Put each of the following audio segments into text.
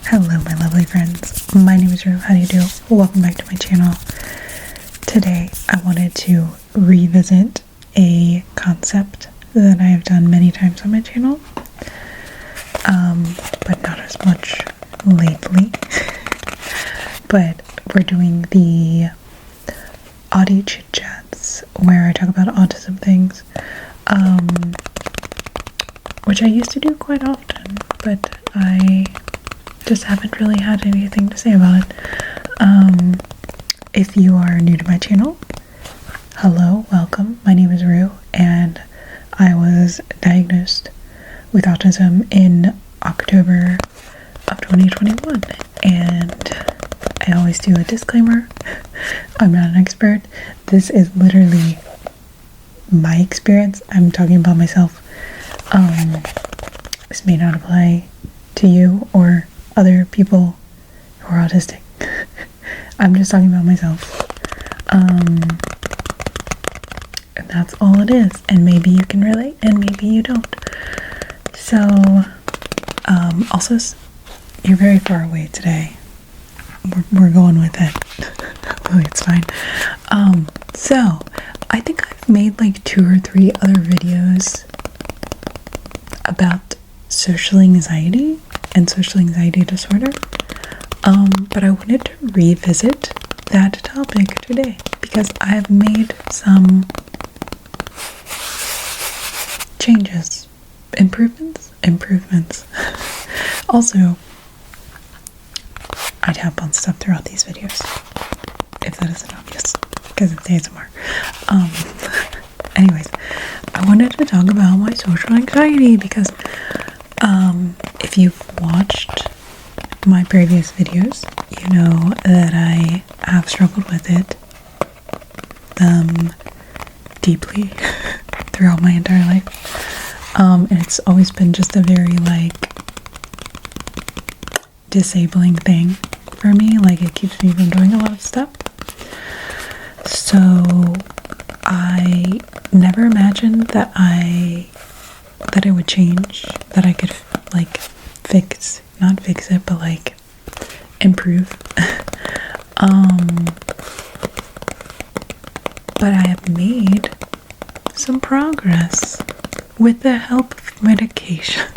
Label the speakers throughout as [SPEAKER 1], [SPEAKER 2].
[SPEAKER 1] Hello my lovely friends, my name is Rue. How do you do? Welcome back to my channel. Today I wanted to revisit a concept that I have done many times on my channel, but not as much lately. But we're doing the Autism Chit Chats where I talk about autism things, which I used to do quite often, but I just haven't really had anything to say about it. If you are new to my channel, hello, welcome. My name is Rue, and I was diagnosed with autism in October of 2021. And I always do a disclaimer. I'm not an expert. This is literally my experience. I'm talking about myself. This may not apply to you or other people who are autistic. I'm just talking about myself. And that's all it is. And maybe you can relate and maybe you don't. So, also, you're very far away today. We're going with it. Hopefully it's fine. So, I think I've made like 2 or 3 other videos about social anxiety and social anxiety disorder, but I wanted to revisit that topic today because I have made some changes, improvements. Also, I tap on stuff throughout these videos, if that isn't obvious, because it's ASMR. Anyways, I wanted to talk about my social anxiety because if you've watched my previous videos, you know that I have struggled with it deeply throughout my entire life. And it's always been just a very disabling thing for me. It keeps me from doing a lot of stuff. So I never imagined that it would change, that I could not fix it, but improve. But I have made some progress with the help of medication.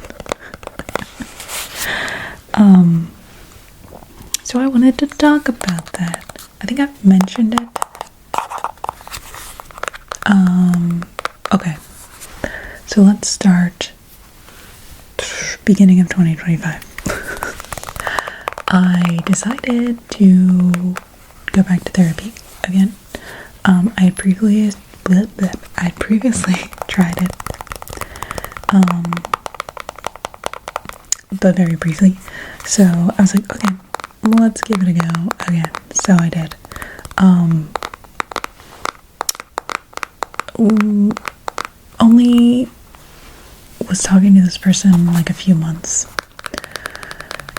[SPEAKER 1] So I wanted to talk about that. I think I've mentioned it. Okay. So let's start beginning of 2025. I decided to go back to therapy again. I previously tried it, but very briefly. So I was like, okay, let's give it a go again. So I did. Only was talking to this person a few months,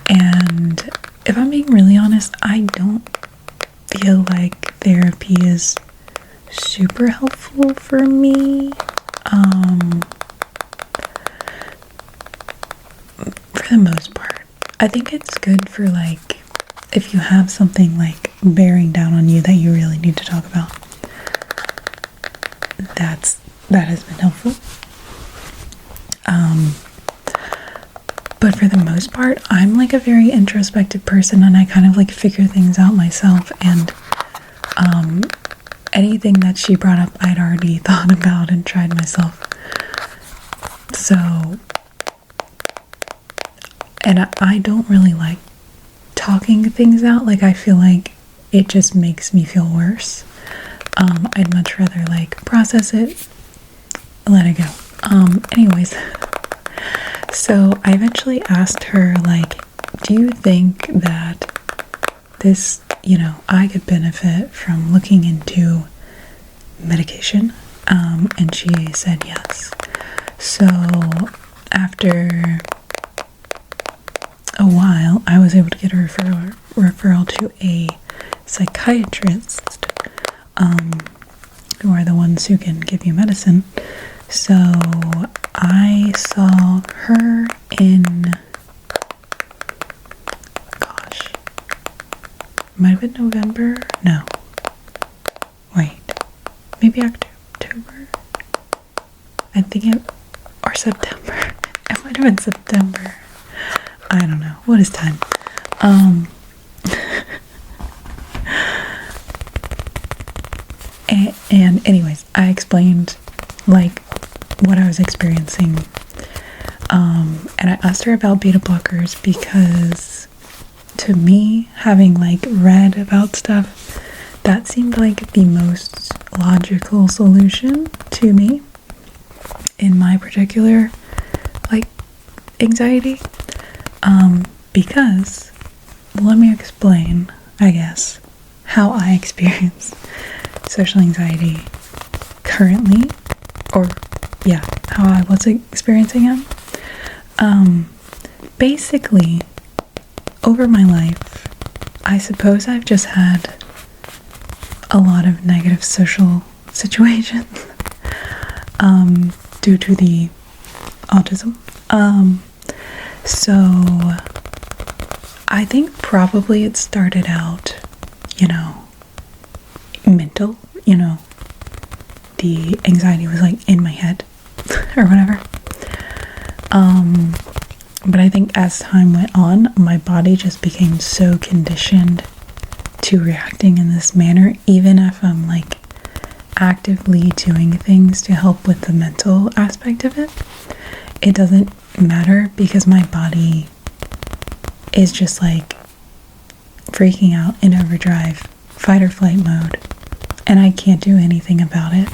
[SPEAKER 1] and if I'm being really honest, I don't feel like therapy is super helpful for me. For the most part, I think it's good for if you have something bearing down on you that you really need to talk about. That has been helpful. But for the most part, I'm a very introspective person, and I kind of figure things out myself, and anything that she brought up I'd already thought about and tried myself. So, and I don't really like talking things out. I feel like it just makes me feel worse. I'd much rather process it, let it go. Anyways, so I eventually asked her do you think that this, I could benefit from looking into medication? And she said yes. So after a while, I was able to get a referral to a psychiatrist, who are the ones who can give you medicine. So I saw her in might have been November. No. Wait. Maybe October? I think or September. It might have been September. I don't know. What is time? And anyways, I explained like what I was experiencing. And I asked her about beta blockers because to me, having like read about stuff, that seemed like the most logical solution to me in my particular like anxiety. Because let me explain, I guess, how I experience social anxiety currently, or yeah, how I was experiencing it. Basically, over my life, I suppose I've just had a lot of negative social situations due to the autism. So I think probably it started out, mental, the anxiety was like in my head or whatever. But I think as time went on, my body just became so conditioned to reacting in this manner, even if I'm like actively doing things to help with the mental aspect of it. It doesn't matter because my body is just like freaking out in overdrive, fight or flight mode, and I can't do anything about it.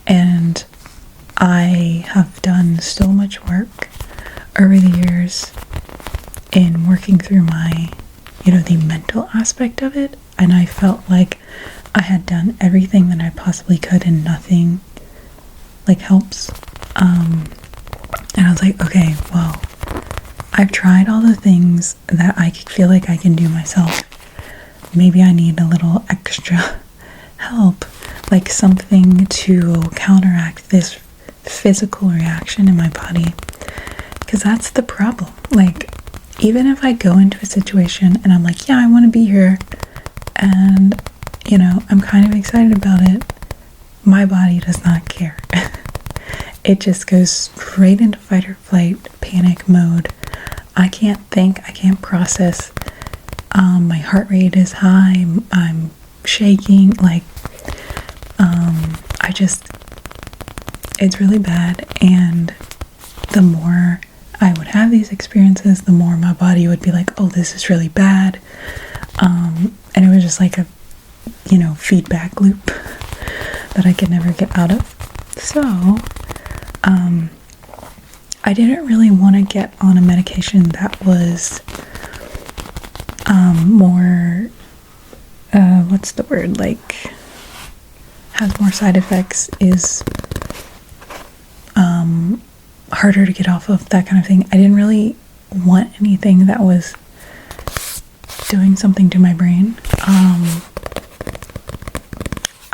[SPEAKER 1] And I have done so much work over the years in working through my, the mental aspect of it, and I felt like I had done everything that I possibly could and nothing like helps. And I was like, okay, well, I've tried all the things that I feel like I can do myself. Maybe I need a little extra help, like something to counteract this physical reaction in my body. Because that's the problem. Like, even if I go into a situation and I'm like, yeah, I want to be here, and, I'm kind of excited about it, my body does not care. It just goes straight into fight or flight panic mode. I can't think, I can't process. My heart rate is high, I'm shaking, like, it's really bad. And the more I would have these experiences, the more my body would be like, oh, this is really bad. And it was just like a, feedback loop that I could never get out of. So, I didn't really want to get on a medication that was more, what's the word, like, has more side effects, is harder to get off of, that kind of thing. I didn't really want anything that was doing something to my brain.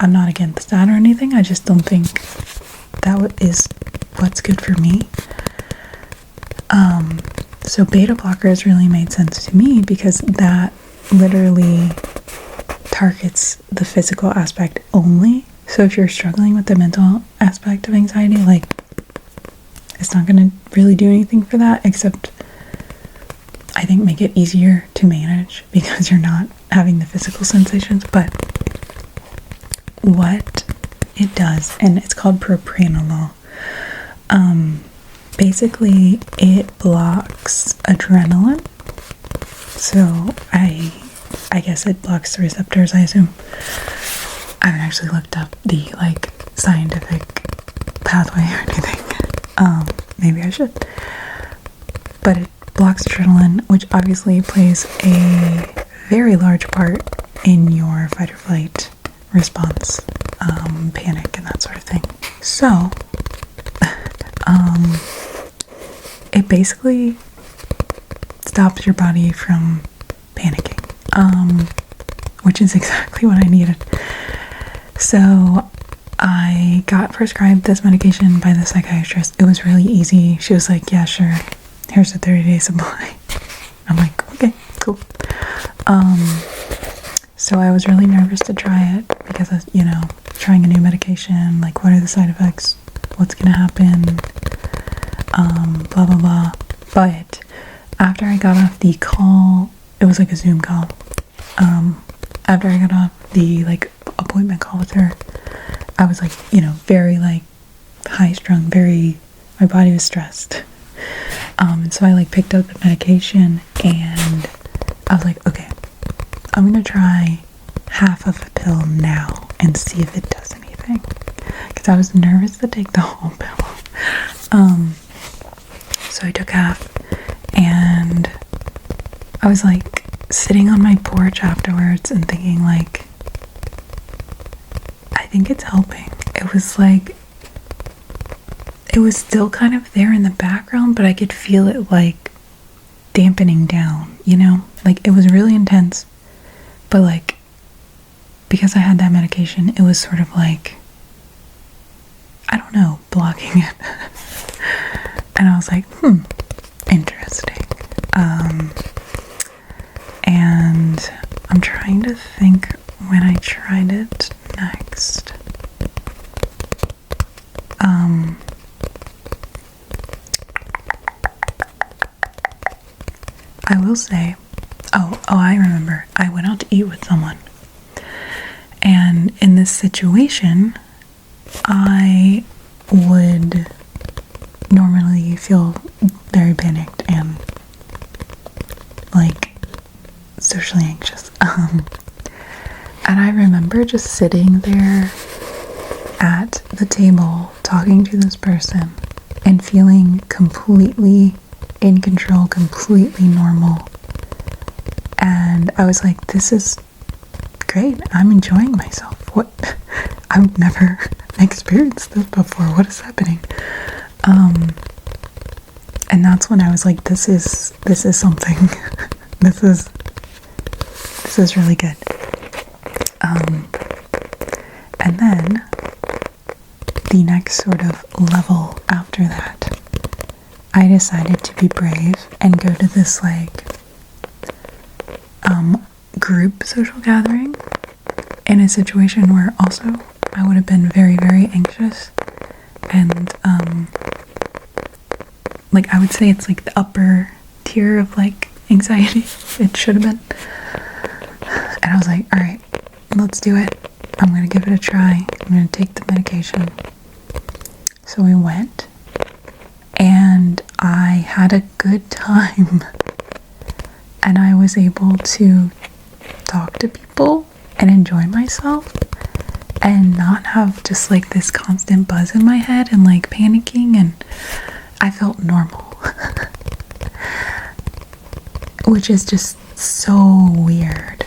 [SPEAKER 1] I'm not against that or anything, I just don't think that is what's good for me. So beta blockers really made sense to me because that literally targets the physical aspect only. So if you're struggling with the mental aspect of anxiety, like, it's not going to really do anything for that, except I think make it easier to manage because you're not having the physical sensations. But what it does, and it's called propranolol, basically it blocks adrenaline. So I guess it blocks the receptors, I assume. I haven't actually looked up the scientific pathway or anything. Maybe I should. But it blocks adrenaline, which obviously plays a very large part in your fight or flight response, panic and that sort of thing. So, it basically stops your body from panicking, which is exactly what I needed. So I got prescribed this medication by the psychiatrist. It was really easy. She was like, yeah, sure, here's a 30-day supply. I'm like, okay, cool. So I was really nervous to try it because of, trying a new medication, like what are the side effects, what's gonna happen, blah blah blah. But after I got off the call, it was like a Zoom call. After I got off the like appointment call with her, I was like, very like high strung, my body was stressed. And so I like picked up the medication and I was like, okay, I'm gonna try half of a pill now and see if it does anything. Because I was nervous to take the whole pill. So I took half and I was like sitting on my porch afterwards and thinking like, I think it's helping. It was still kind of there in the background, but I could feel it like dampening down, like it was really intense, but like because I had that medication, it was sort of like, I don't know, blocking it. And I was like, interesting. And I'm trying to think when I tried it next. I will say, I remember. I went out to eat with someone. And in this situation, I would normally feel very panicked and like socially anxious. And I remember just sitting there at the table talking to this person and feeling completely in control, completely normal. And I was like, this is great. I'm enjoying myself. What? I've never experienced this before. What is happening? And that's when I was like, this is something. this is really good. And then the next sort of level after that, I decided to be brave and go to this like group social gathering in a situation where also I would have been very, very anxious and like I would say it's like the upper tier of like anxiety. It should have been. And I was like, all right, let's do it. I'm gonna give it a try. I'm gonna take the medication. So we went and I had a good time and I was able to talk to people and enjoy myself and not have just like this constant buzz in my head and like panicking, and I felt normal. Which is just so weird.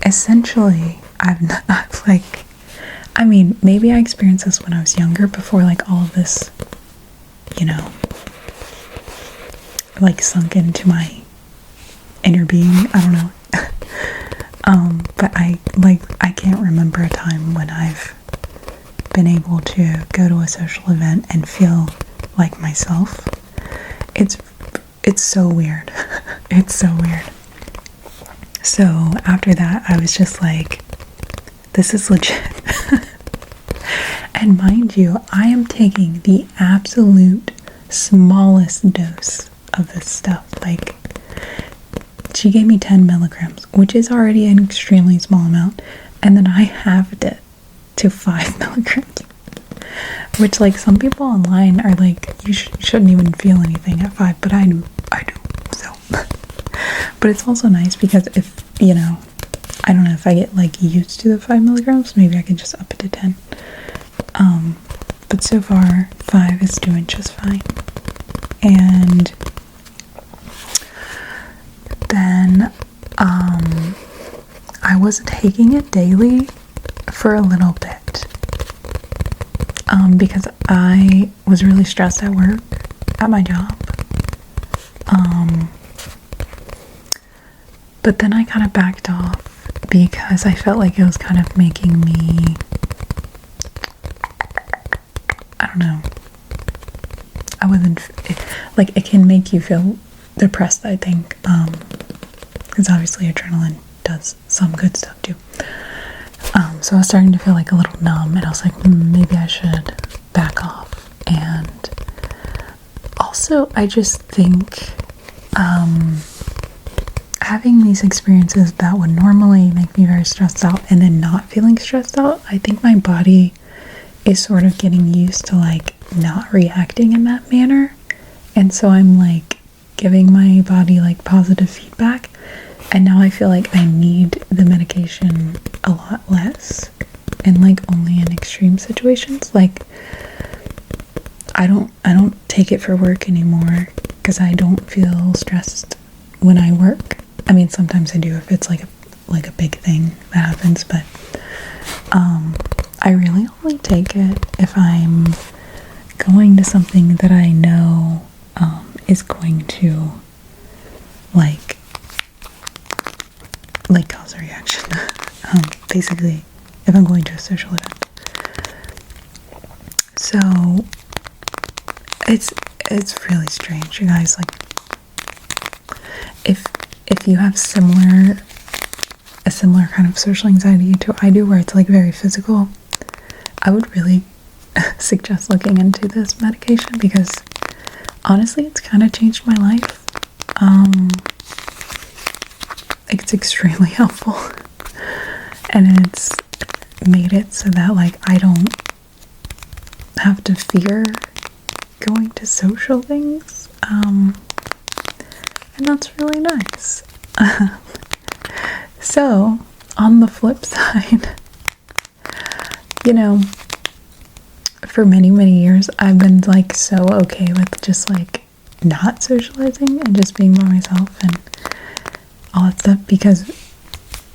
[SPEAKER 1] Essentially, maybe I experienced this when I was younger before like all of this, like sunk into my inner being. I don't know. But I can't remember a time when I've been able to go to a social event and feel like myself. It's so weird. It's so weird. So after that, I was just like, this is legit. And mind you, I am taking the absolute smallest dose of this stuff. Like, she gave me 10 milligrams, which is already an extremely small amount. And then I halved it to 5 milligrams. Which, like, some people online are like, you shouldn't even feel anything at 5, but I do. So, but it's also nice because if, I don't know, if I get like used to the 5 milligrams, maybe I can just up it to 10. But so far, 5 is doing just fine. And then, I was taking it daily for a little bit. Because I was really stressed at work, at my job. But then I kind of backed off because I felt like it was kind of making me, I don't know, it can make you feel depressed, I think. because obviously adrenaline does some good stuff too. So I was starting to feel like a little numb, and I was like, maybe I should back off. And also, I just think having these experiences that would normally make me very stressed out and then not feeling stressed out, I think my body is sort of getting used to like not reacting in that manner. And so I'm like giving my body like positive feedback, and now I feel like I need the medication a lot less, and like only in extreme situations. Like I don't take it for work anymore because I don't feel stressed when I work. I mean, sometimes I do if it's like a big thing that happens, but I really only take it if I'm going to something that I know is going to like cause a reaction. Basically, if I'm going to a social event. So it's really strange, you guys. Like if you have a similar kind of social anxiety to what I do, where it's like very physical, I would really suggest looking into this medication, because honestly it's kind of changed my life. It's extremely helpful, and it's made it so that like I don't have to fear going to social things, and that's really nice. So on the flip side, you know, for many years I've been like so okay with just like not socializing and just being by myself and all that stuff, because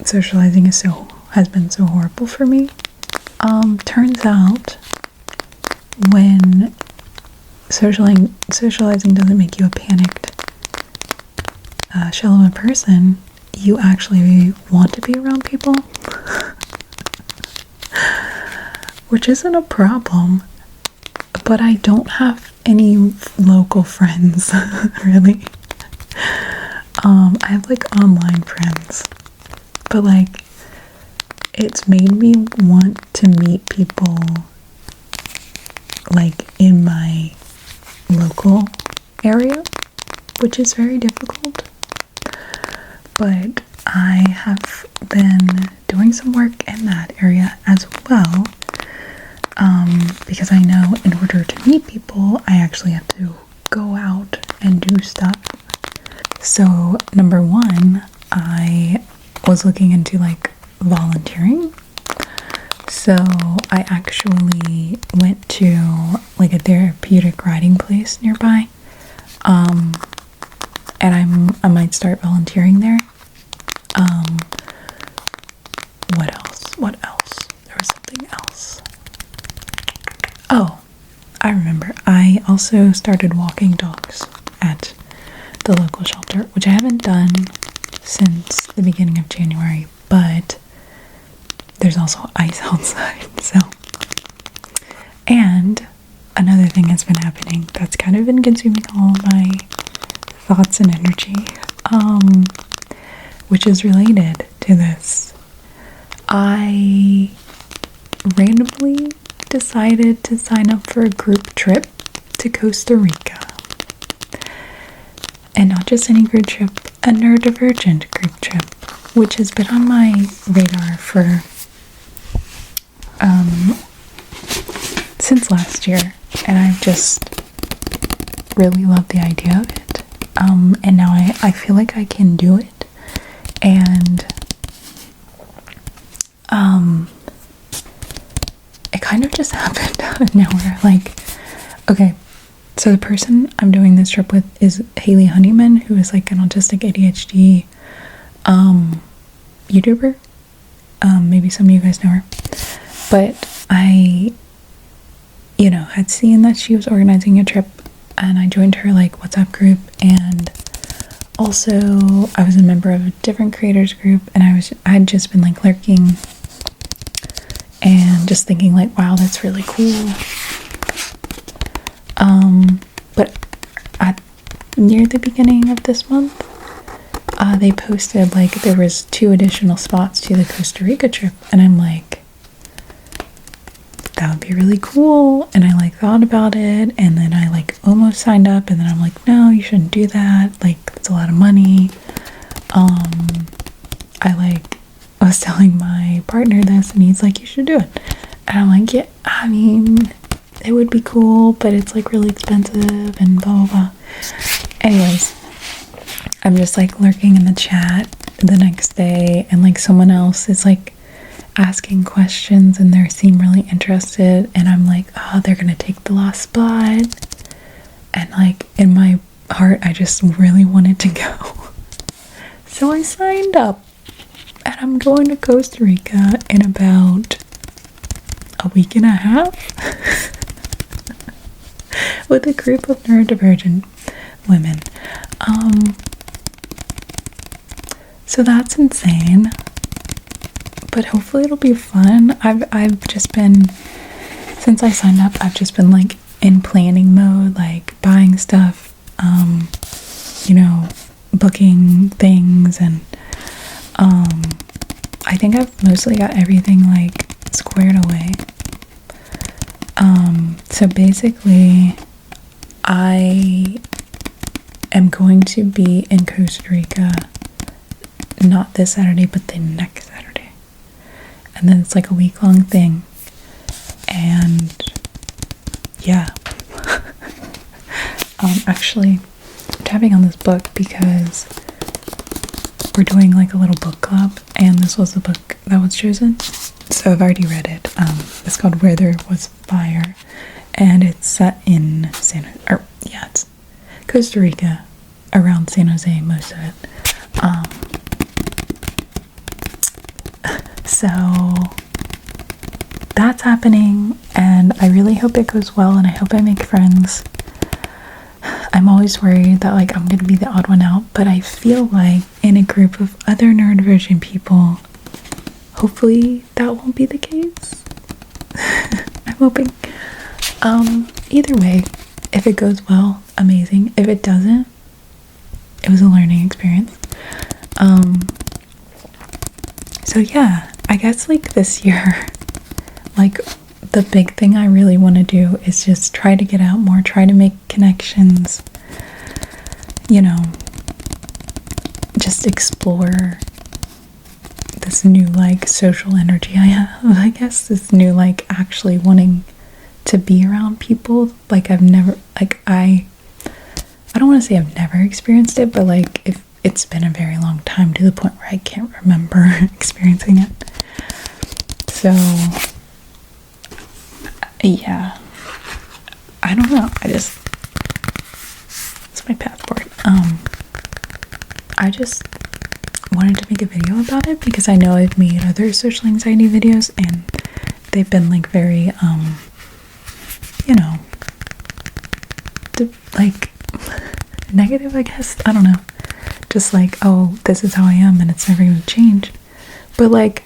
[SPEAKER 1] socializing has been so horrible for me. Turns out when socializing doesn't make you a panicked shell of a person, you actually want to be around people, which isn't a problem. But I don't have any local friends, really. I have like online friends, but like it's made me want to meet people like in my local area, which is very difficult. But I have been doing some work in that area as well, because I know in order to meet people, I actually have to go out and do stuff. So number one, I was looking into like volunteering. So I actually went to like a therapeutic riding place nearby, and I might start volunteering there. What else? There was something else. Oh, I remember. I also started walking dogs at the local shelter, which I haven't done since the beginning of January, but there's also ice outside, so. And another thing that's been happening that's kind of been consuming all of my thoughts and energy, which is related to this. I randomly decided to sign up for a group trip to Costa Rica. And not just any group trip, a neurodivergent group trip, which has been on my radar for since last year, and I've just really loved the idea of it. And now I feel like I can do it, and it kind of just happened out of nowhere. Like, okay, so the person I'm doing this trip with is Haley Honeyman, who is like an autistic ADHD YouTuber. Maybe some of you guys know her. But I, had seen that she was organizing a trip, and I joined her like WhatsApp group, and also I was a member of a different creators group, and I had just been like lurking and just thinking like, wow, that's really cool. But near the beginning of this month, they posted like there was 2 additional spots to the Costa Rica trip, and I'm like, that would be really cool. And I like thought about it, and then I like almost signed up, and then I'm like, no, you shouldn't do that, like it's a lot of money. I was telling my partner this, and he's like, you should do it. And I'm like, yeah, I mean, it would be cool, but it's like really expensive and blah blah blah. Anyways, I'm just like lurking in the chat the next day, and like someone else is like asking questions and they seem really interested, and I'm like, oh, they're gonna take the last spot. And like in my heart, I just really wanted to go. So I signed up, and I'm going to Costa Rica in about a week and a half with a group of neurodivergent women. So that's insane, but hopefully it'll be fun. I've just been, since I signed up, I've just been like in planning mode, like buying stuff, you know, booking things, and I think I've mostly got everything like squared away. So basically I am going to be in Costa Rica not this Saturday but the next Saturday, and then it's like a week-long thing. And yeah. Actually, I'm tapping on this book because we're doing like a little book club, and this was the book that was chosen, so I've already read it. It's called Where There Was Fire, and it's set in it's Costa Rica, around San Jose, most of it. So that's happening, and I really hope it goes well, and I hope I make friends. I'm always worried that like I'm gonna be the odd one out, but I feel like in a group of other neurodivergent people, hopefully that won't be the case. I'm hoping. Either way, if it goes well, amazing. If it doesn't, it was a learning experience. So yeah, I guess like this year, like the big thing I really want to do is just try to get out more, try to make connections, you know, just explore this new like social energy I have, I guess, this new like actually wanting to be around people. Like I've never, like I don't want to say I've never experienced it, but like if it's been a very long time, to the point where I can't remember experiencing it. So yeah, I don't know, it's my passport. I just wanted to make a video about it because I know I've made other social anxiety videos, and they've been like very you know, like negative, I guess. I don't know, just like, oh, this is how I am and it's never gonna change. But like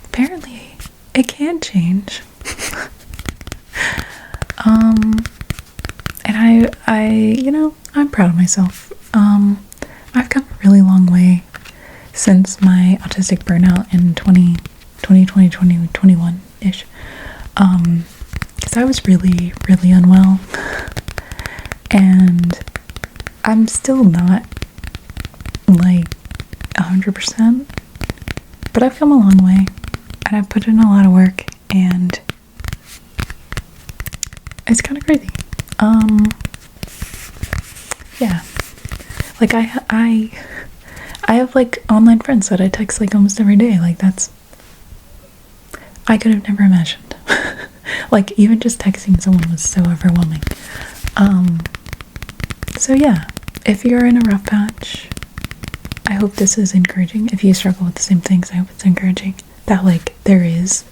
[SPEAKER 1] apparently it can change. And I you know, I'm proud of myself. I've come a really long way since my autistic burnout in 2021-ish. Because I was really, really unwell. And I'm still not like 100%, but I've come a long way, and I've put in a lot of work, and it's kind of crazy. Yeah, like I have like online friends that I text like almost every day. Like that's, I could have never imagined. Like even just texting someone was so overwhelming. So yeah, if you're in a rough patch, I hope this is encouraging. If you struggle with the same things, I hope it's encouraging that like there is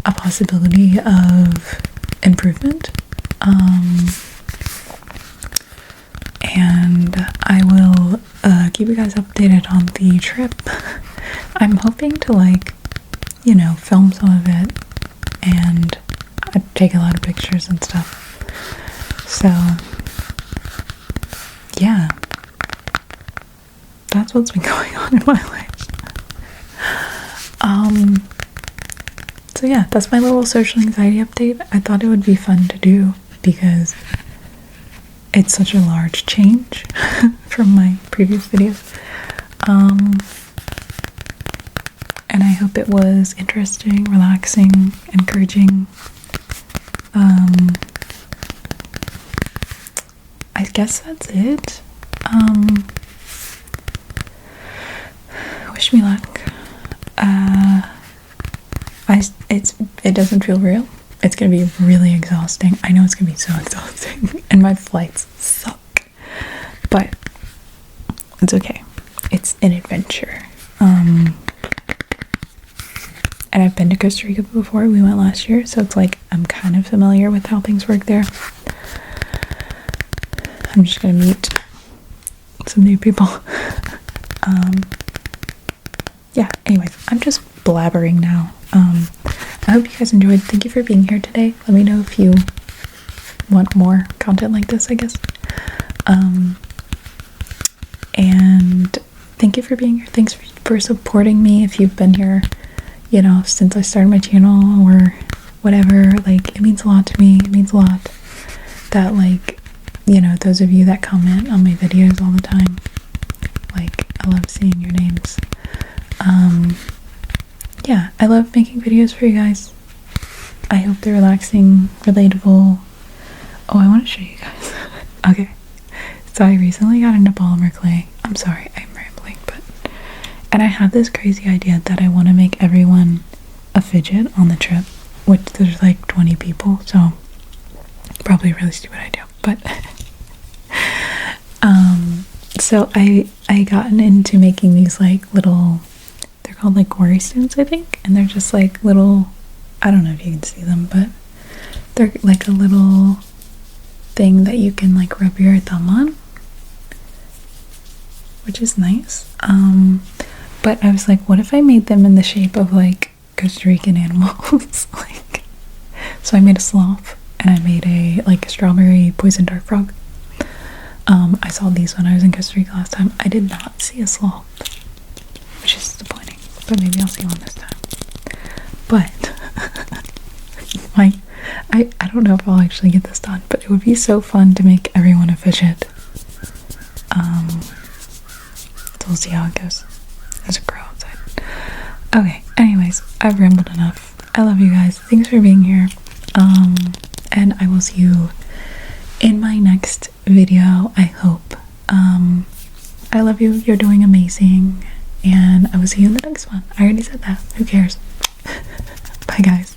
[SPEAKER 1] a possibility of improvement. And I will keep you guys updated on the trip. I'm hoping to like, you know, film some of it, and I take a lot of pictures and stuff. So yeah, that's what's been going on in my life. So yeah, that's my little social anxiety update. I thought it would be fun to do because it's such a large change from my previous videos. And I hope it was interesting, relaxing, encouraging. I guess that's it. Wish me luck. It doesn't feel real. It's gonna be really exhausting. I know it's gonna be so exhausting, and my flights suck. But it's okay. It's an adventure. And I've been to Costa Rica before. We went last year, so it's like I'm kind of familiar with how things work there. I'm just gonna meet some new people. Yeah, anyways, I'm just blabbering now. I hope you guys enjoyed. Thank you for being here today. Let me know if you want more content like this, I guess. And thank you for being here. Thanks for supporting me. If you've been here, you know, since I started my channel or whatever, like, it means a lot to me. It means a lot that, like, you know, those of you that comment on my videos all the time, like, I love seeing your names. Yeah, I love making videos for you guys. I hope they're relaxing, relatable. Oh, I want to show you guys. Okay, so I recently got into polymer clay. I'm sorry, I'm rambling, and I have this crazy idea that I want to make everyone a fidget on the trip, which there's like 20 people, so probably a really stupid idea, but so I gotten into making these like little, they're called like worry stones, I think, and they're just like little, I don't know if you can see them, but they're like a little thing that you can like rub your thumb on, which is nice. But I was like, what if I made them in the shape of like Costa Rican animals? Like, so I made a sloth, and I made a like strawberry poison dart frog. I saw these when I was in Costa Rica last time. I did not see a sloth, which is disappointing, but maybe I'll see one this time. But I don't know if I'll actually get this done, but it would be so fun to make everyone a fidget. So we'll see how it goes. There's a crow outside. Okay, anyways, I've rambled enough. I love you guys. Thanks for being here. And I will see you in my next video, I hope. I love you. You're doing amazing. And I will see you in the next one. I already said that. Who cares? Bye, guys.